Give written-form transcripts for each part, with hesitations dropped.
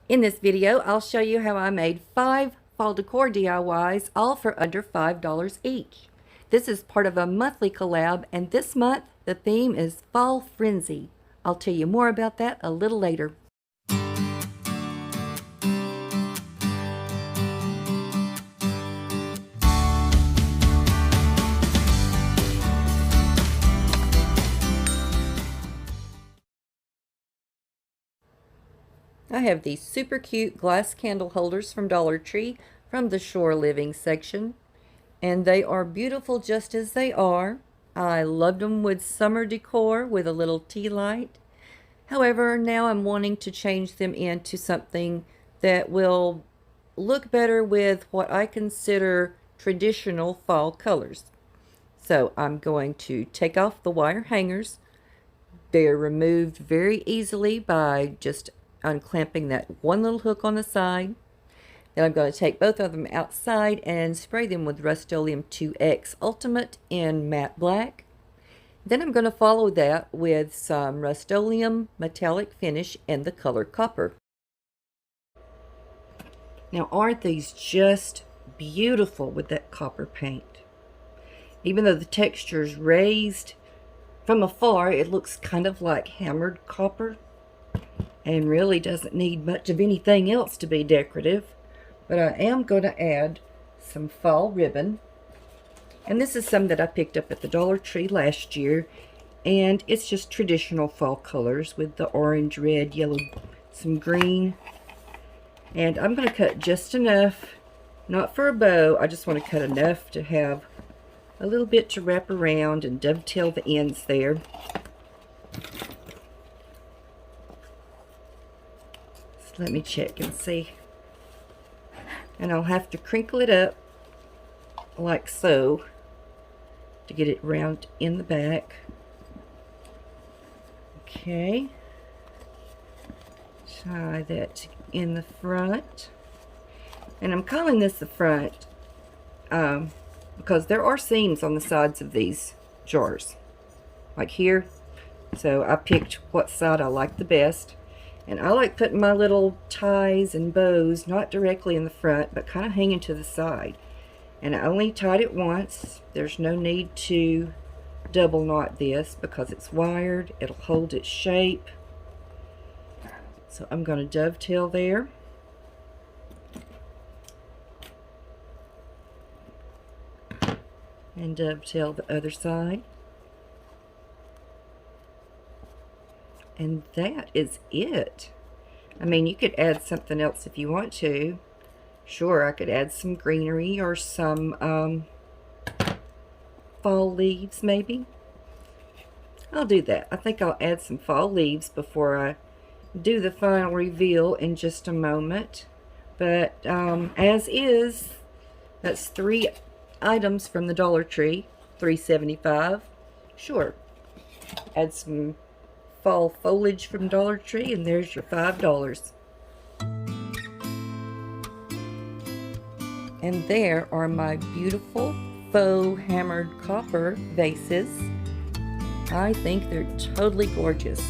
In this video, I'll show you how I made 5 fall decor DIYs, all for under $5 each. This is part of a monthly collab, and this month the theme is Fall Frenzy. I'll tell you more about that a little later. I have these super cute glass candle holders from Dollar Tree from the Shore Living section, and they are beautiful just as they are. I loved them with summer decor with a little tea light. However, now I'm wanting to change them into something that will look better with what I consider traditional fall colors. So I'm going to take off the wire hangers. They're removed very easily by just unclamping that one little hook on the side. Then I'm going to take both of them outside and spray them with Rust-Oleum 2X Ultimate in matte black. Then I'm going to follow that with some Rust-Oleum metallic finish in the color copper. Now, aren't these just beautiful with that copper paint? Even though the texture is raised, from afar it looks kind of like hammered copper and really doesn't need much of anything else to be decorative. But I am going to add some fall ribbon. And this is some that I picked up at the Dollar Tree last year. And it's just traditional fall colors with the orange, red, yellow, some green. And I'm going to cut just enough, not for a bow, I just want to cut enough to have a little bit to wrap around and dovetail the ends there. So let me check and see. And I'll have to crinkle it up like so to get it round in the back. Okay. Tie that in the front. And I'm calling this the front because there are seams on the sides of these jars, like here. So I picked what side I like the best. And I like putting my little ties and bows not directly in the front, but kind of hanging to the side. And I only tied it once. There's no need to double knot this because it's wired. It'll hold its shape. So I'm going to dovetail there. And dovetail the other side. And that is it. I mean, you could add something else if you want to. Sure, I could add some greenery or some fall leaves maybe. I'll do that. I think I'll add some fall leaves before I do the final reveal in just a moment. But as is, that's 3 items from the Dollar Tree, $3.75. Sure, add some fall foliage from Dollar Tree and there's your $5. And there are my beautiful faux hammered copper vases. I think they're totally gorgeous.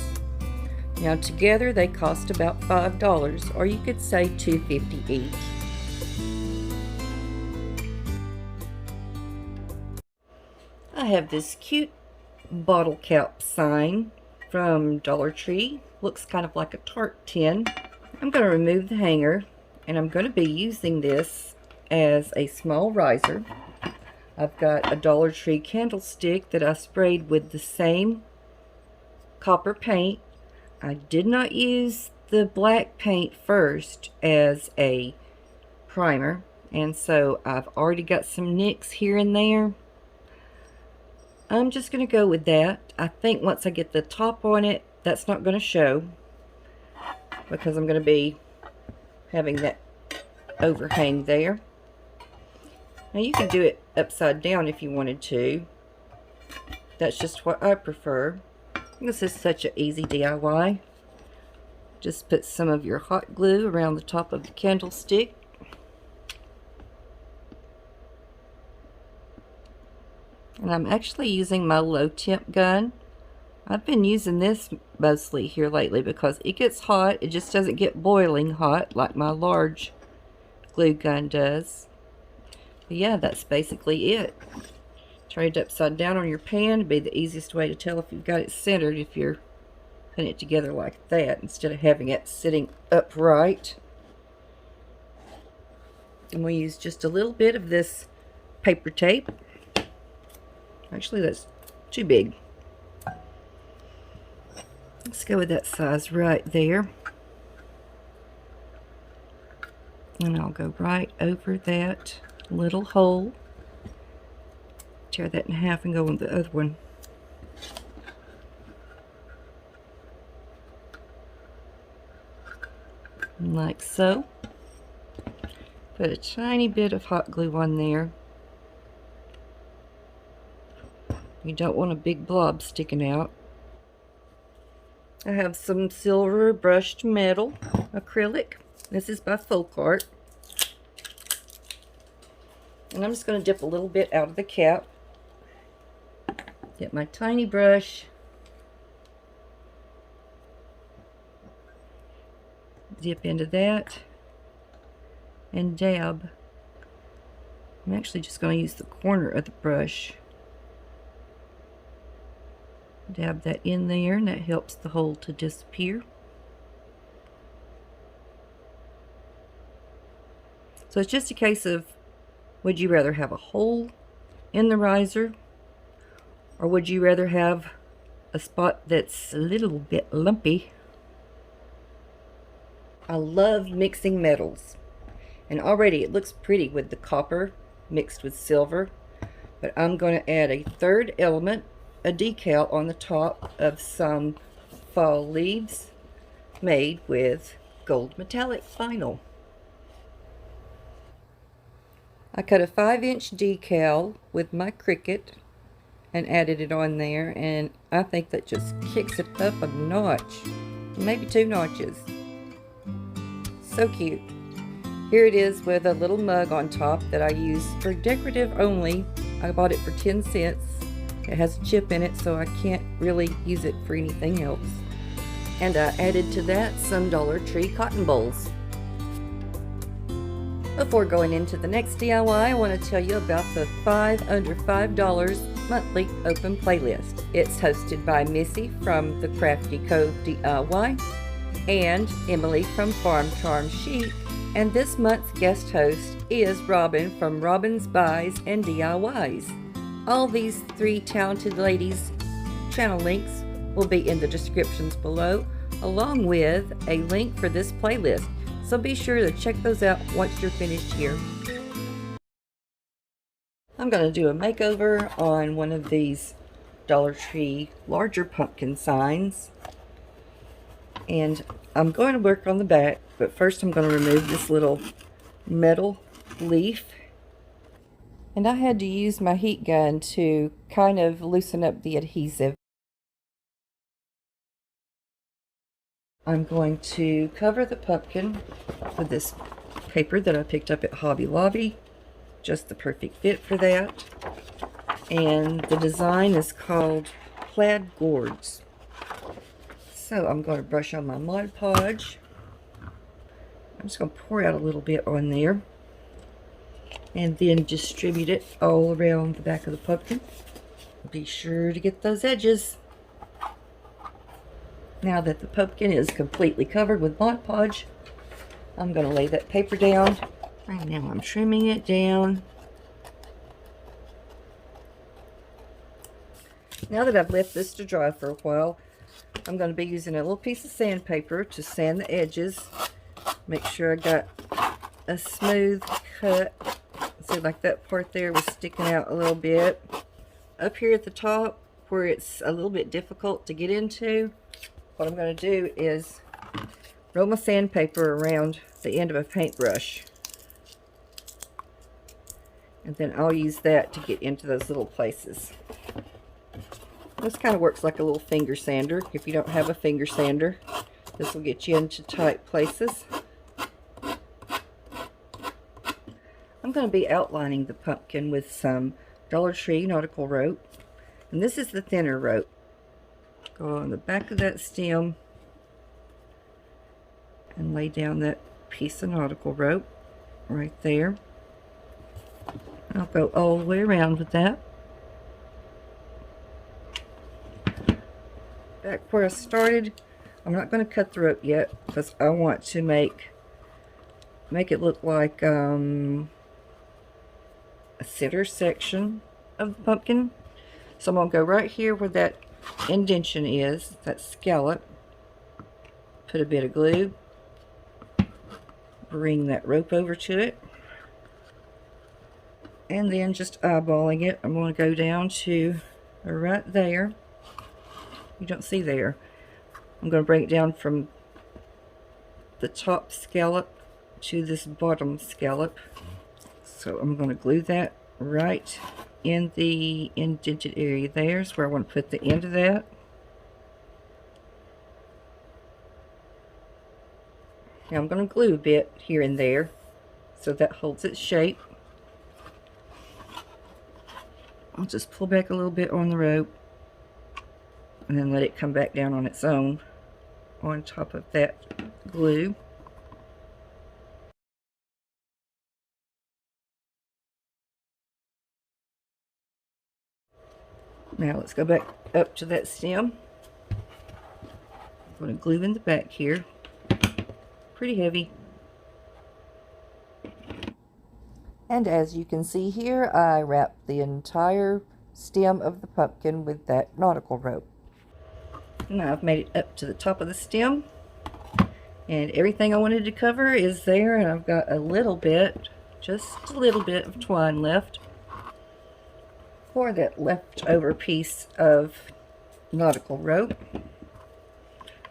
Now together they cost about $5, or you could say $2.50 each. I have this cute bottle cap sign from Dollar Tree. Looks kind of like a tart tin. I'm going to remove the hanger, and I'm going to be using this as a small riser. I've got a Dollar Tree candlestick that I sprayed with the same copper paint. I did not use the black paint first as a primer, and so I've already got some nicks here and there. I'm just going to go with that. I think once I get the top on it, that's not going to show because I'm going to be having that overhang there. Now you can do it upside down if you wanted to. That's just what I prefer. This is such an easy DIY. Just put some of your hot glue around the top of the candlestick. And I'm actually using my low temp gun I've been using this mostly here lately because it gets hot. It just doesn't get boiling hot like my large glue gun does. But yeah, that's basically it. Turn it upside down on your pan. It'd be the easiest way to tell if you've got it centered, if you're putting it together like that instead of having it sitting upright. And we use just a little bit of this paper tape. Actually, that's too big. Let's go with that size right there. And I'll go right over that little hole. Tear that in half and go with the other one. Like so. Put a tiny bit of hot glue on there. You don't want a big blob sticking out. I have some silver brushed metal acrylic. This is by Folk Art. And I'm just going to dip a little bit out of the cap. Get my tiny brush. Dip into that. And dab. I'm actually just going to use the corner of the brush. Dab that in there, and that helps the hole to disappear. So it's just a case of, would you rather have a hole in the riser, or would you rather have a spot that's a little bit lumpy? I love mixing metals, and already it looks pretty with the copper mixed with silver, but I'm going to add a third element, a decal on the top of some fall leaves made with gold metallic vinyl. I cut a 5-inch decal with my Cricut and added it on there, and I think that just kicks it up a notch, maybe 2 notches. So cute. Here it is with a little mug on top that I use for decorative only. I bought it for 10 cents. It has a chip in it, so I can't really use it for anything else. And I added to that some Dollar Tree cotton bowls. Before going into the next DIY, I want to tell you about the 5 under $5 monthly open playlist. It's hosted by Missi from the Crafty COVE DIY and Emily from Farm Charm Chic, and this month's guest host is Robin from Robin's Buys and DIYs. All these 3 talented ladies' channel links will be in the descriptions below, along with a link for this playlist. So be sure to check those out once you're finished here. I'm going to do a makeover on one of these Dollar Tree larger pumpkin signs. And I'm going to work on the back, but first I'm going to remove this little metal leaf. And I had to use my heat gun to kind of loosen up the adhesive. I'm going to cover the pumpkin with this paper that I picked up at Hobby Lobby. Just the perfect fit for that. And the design is called Plaid Gourds. So I'm going to brush on my Mod Podge. I'm just going to pour out a little bit on there. And then distribute it all around the back of the pumpkin. Be sure to get those edges. Now that the pumpkin is completely covered with Mod Podge, I'm going to lay that paper down. Right now I'm trimming it down. Now that I've left this to dry for a while, I'm going to be using a little piece of sandpaper to sand the edges. Make sure I got a smooth cut. See, like that part there was sticking out a little bit. Up here at the top, where it's a little bit difficult to get into, what I'm going to do is roll my sandpaper around the end of a paintbrush. And then I'll use that to get into those little places. This kind of works like a little finger sander. If you don't have a finger sander, this will get you into tight places. I'm going to be outlining the pumpkin with some Dollar Tree nautical rope. And this is the thinner rope. Go on the back of that stem and lay down that piece of nautical rope right there. I'll go all the way around with that. Back where I started, I'm not going to cut the rope yet because I want to make it look like a center section of the pumpkin. So I'm going to go right here where that indentation is, that scallop, put a bit of glue, bring that rope over to it, and then just eyeballing it, I'm going to go down to right there. You don't see there. I'm going to bring it down from the top scallop to this bottom scallop. So I'm going to glue that right in the indented area. There's where I want to put the end of that. Now I'm going to glue a bit here and there so that holds its shape. I'll just pull back a little bit on the rope and then let it come back down on its own on top of that glue. Now let's go back up to that stem. I'm going to glue in the back here. Pretty heavy. And as you can see here, I wrapped the entire stem of the pumpkin with that nautical rope. Now I've made it up to the top of the stem, and everything I wanted to cover is there, and I've got a little bit, just a little bit of twine left for that leftover piece of nautical rope.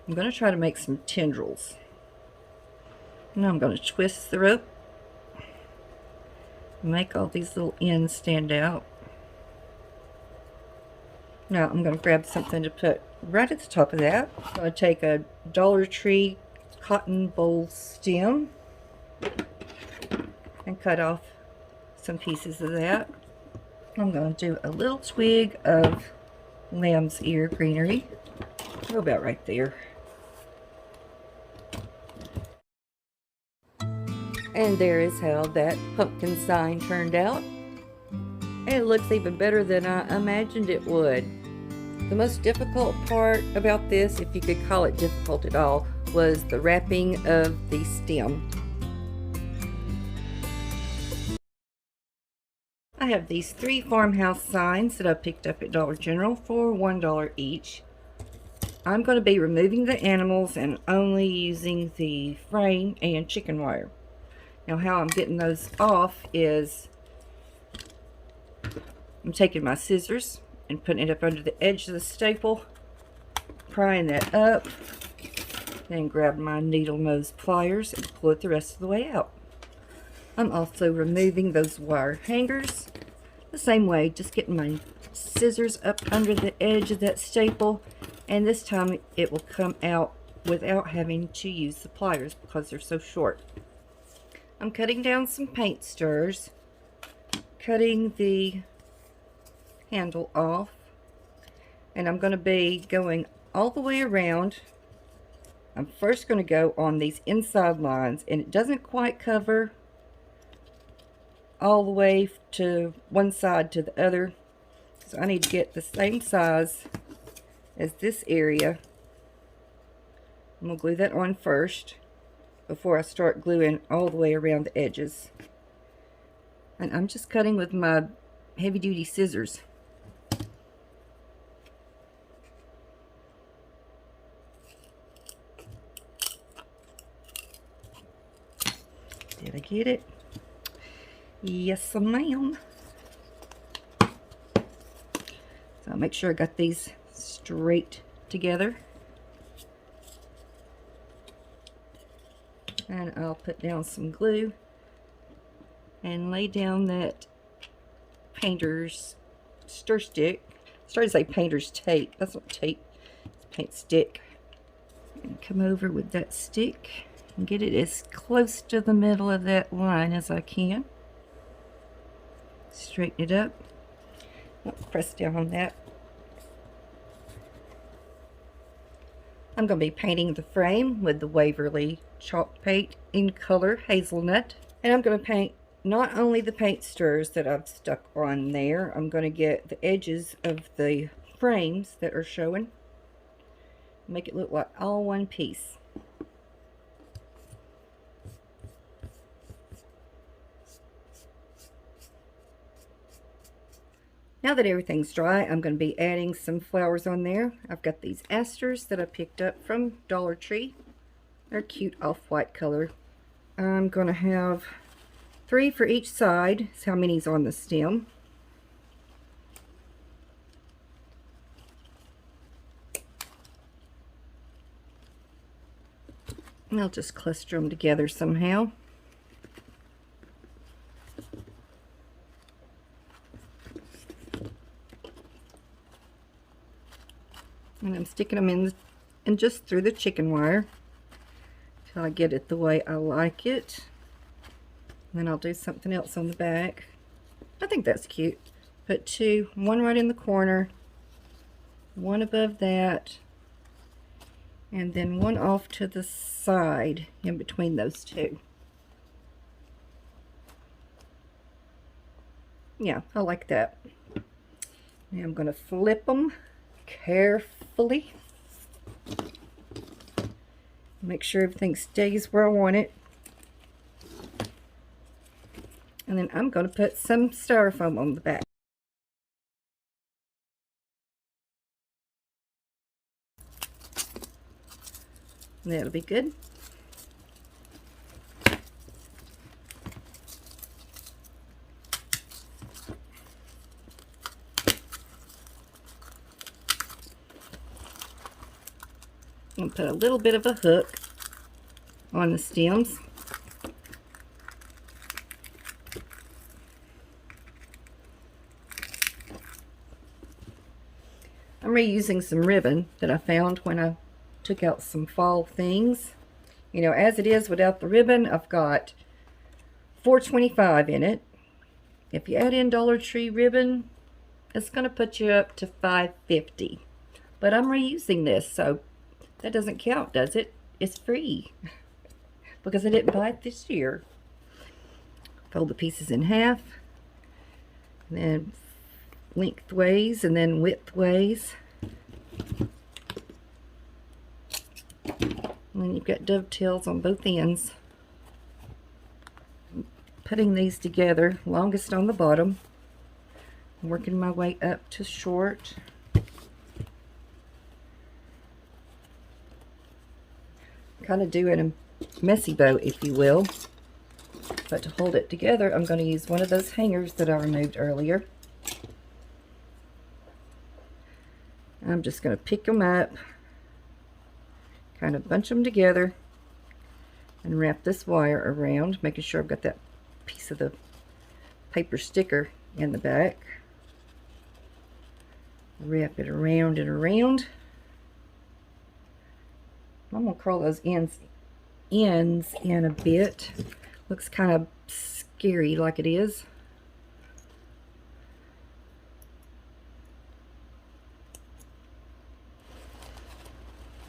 I'm going to try to make some tendrils. Now I'm going to twist the rope, make all these little ends stand out. Now I'm going to grab something to put right at the top of that. I'm going to take a Dollar Tree cotton bowl stem and cut off some pieces of that. I'm going to do a little twig of lamb's ear greenery. Go about right there. And there is how that pumpkin sign turned out. And it looks even better than I imagined it would. The most difficult part about this, if you could call it difficult at all, was the wrapping of the stem. I have these 3 farmhouse signs that I picked up at Dollar General for $1 each. I'm going to be removing the animals and only using the frame and chicken wire. Now how I'm getting those off is I'm taking my scissors and putting it up under the edge of the staple, prying that up, then grab my needle nose pliers and pull it the rest of the way out. I'm also removing those wire hangers the same way, just getting my scissors up under the edge of that staple, and this time it will come out without having to use the pliers because they're so short. I'm cutting down some paint stirrers, cutting the handle off, and I'm going to be going all the way around. I'm first going to go on these inside lines, and it doesn't quite cover all the way to one side to the other, so I need to get the same size as this area. I'm going to glue that on first before I start gluing all the way around the edges. And I'm just cutting with my heavy-duty scissors. Did I get it? Yes, ma'am. So I'll make sure I got these straight together. And I'll put down some glue and lay down that painter's stir stick. I started to say painter's tape. That's not tape. It's paint stick. And come over with that stick and get it as close to the middle of that line as I can. Straighten it up. Press down on that. I'm going to be painting the frame with the Waverly chalk paint in color Hazelnut. And I'm going to paint not only the paint stirrers that I've stuck on there, I'm going to get the edges of the frames that are showing. Make it look like all one piece. Now that everything's dry, I'm going to be adding some flowers on there. I've got these asters that I picked up from Dollar Tree. They're cute off-white color. I'm going to have 3 for each side. That's how many's on the stem. And I'll just cluster them together somehow. And I'm sticking them in just through the chicken wire till I get it the way I like it. And then I'll do something else on the back. I think that's cute. Put 2, one right in the corner, one above that, and then one off to the side in between those 2. Yeah, I like that. Now I'm going to flip them carefully. Make sure everything stays where I want it. And then I'm going to put some styrofoam on the back. And that'll be good. And put a little bit of a hook on the stems. I'm reusing some ribbon that I found when I took out some fall things. You know, as it is without the ribbon, I've got $4.25 in it. If you add in Dollar Tree ribbon, it's going to put you up to $5.50. But I'm reusing this, so that doesn't count, does it? It's free because I didn't buy it this year. Fold the pieces in half, and then lengthways and then widthways. And then you've got dovetails on both ends. Putting these together, longest on the bottom, working my way up to short. Kind of doing a messy bow, if you will. But to hold it together, I'm going to use one of those hangers that I removed earlier. I'm just going to pick them up, kind of bunch them together, and wrap this wire around, making sure I've got that piece of the paper sticker in the back. Wrap it around and around. I'm going to curl those ends in a bit. Looks kind of scary like it is.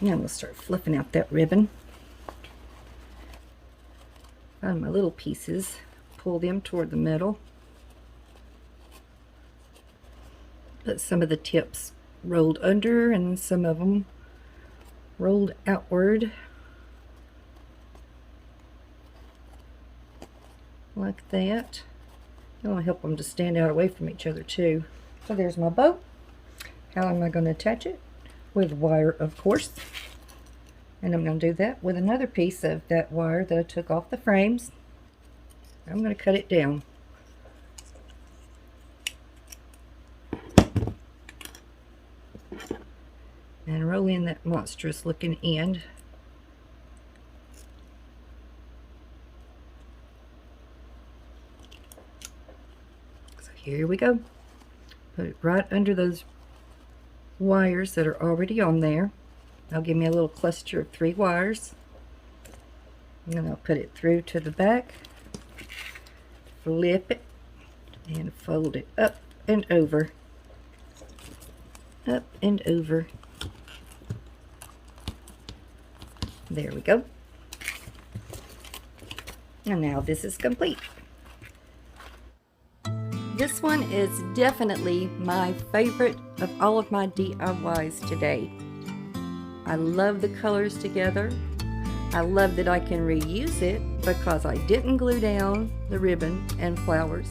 Now I'm going to start fluffing out that ribbon. Find my little pieces, pull them toward the middle. Put some of the tips rolled under and some of them rolled outward. Like that. That'll help them to stand out away from each other too. So there's my bow. How am I going to attach it? With wire, of course. And I'm going to do that with another piece of that wire that I took off the frames. I'm going to cut it down. And roll in that monstrous looking end. So here we go. Put it right under those wires that are already on there. That'll give me a little cluster of 3 wires. And then I'll put it through to the back, flip it, and fold it up and over. Up and over. There we go. And now this is complete. This one is definitely my favorite of all of my DIYs today. I love the colors together. I love that I can reuse it because I didn't glue down the ribbon and flowers.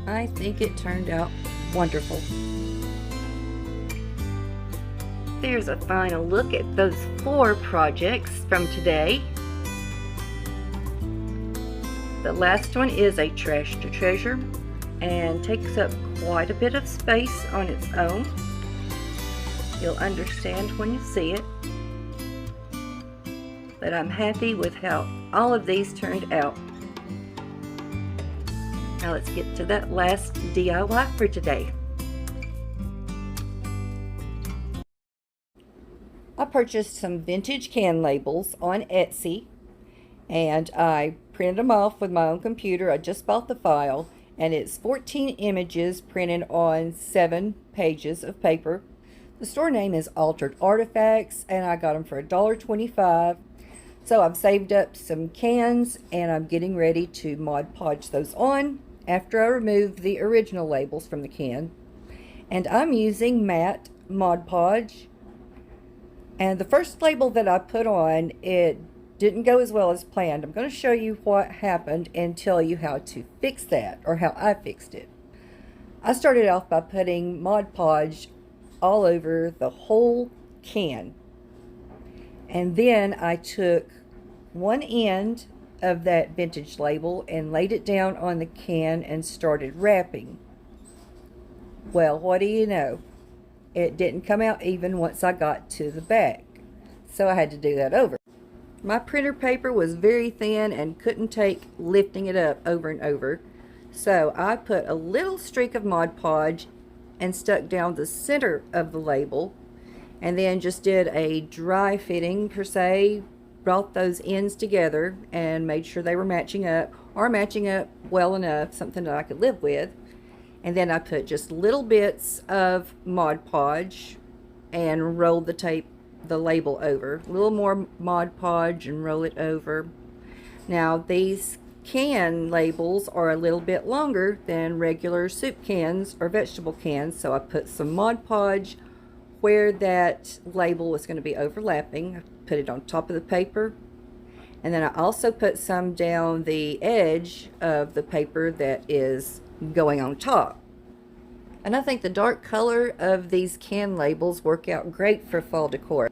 I think it turned out wonderful. There's a final look at those 4 projects from today. The last one is a trash to treasure and takes up quite a bit of space on its own. You'll understand when you see it. But I'm happy with how all of these turned out. Now let's get to that last DIY for today. I purchased some vintage can labels on Etsy, and I printed them off with my own computer. I just bought the file, and it's 14 images printed on 7 pages of paper. The store name is Altered Artifacts, and I got them for $1.25. So I've saved up some cans, and I'm getting ready to Mod Podge those on after I remove the original labels from the can. And I'm using matte Mod Podge. And the first label that I put on, it didn't go as well as planned. I'm going to show you what happened and tell you how to fix that, or how I fixed it. I started off by putting Mod Podge all over the whole can. And then I took one end of that vintage label and laid it down on the can and started wrapping. Well, what do you know? It didn't come out even once I got to the back. So I had to do that over. My printer paper was very thin and couldn't take lifting it up over and over. So I put a little streak of Mod Podge and stuck down the center of the label, and then just did a dry fitting per se, brought those ends together and made sure they were matching up, or matching up well enough, something that I could live with. And then I put just little bits of Mod Podge and rolled the label over. A little more Mod Podge and roll it over. Now these can labels are a little bit longer than regular soup cans or vegetable cans, so I put some Mod Podge where that label was going to be overlapping. I put it on top of the paper, and then I also put some down the edge of the paper that is going on top. And I think the dark color of these can labels work out great for fall decor.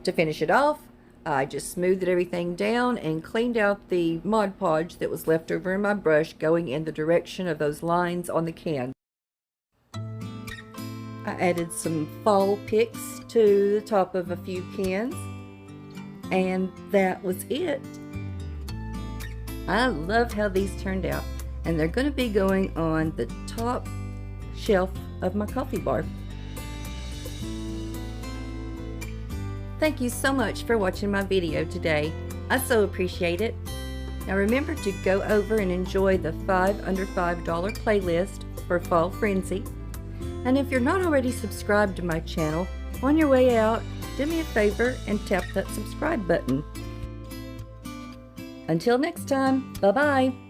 To finish it off, I just smoothed everything down and cleaned out the Mod Podge that was left over in my brush going in the direction of those lines on the can. I added some fall picks to the top of a few cans, and that was it. I love how these turned out, and they're going to be going on the top shelf of my coffee bar. Thank you so much for watching my video today. I so appreciate it. Now remember to go over and enjoy the 5 under $5 playlist for Fall Frenzy. And if you're not already subscribed to my channel, on your way out, do me a favor and tap that subscribe button. Until next time, bye-bye.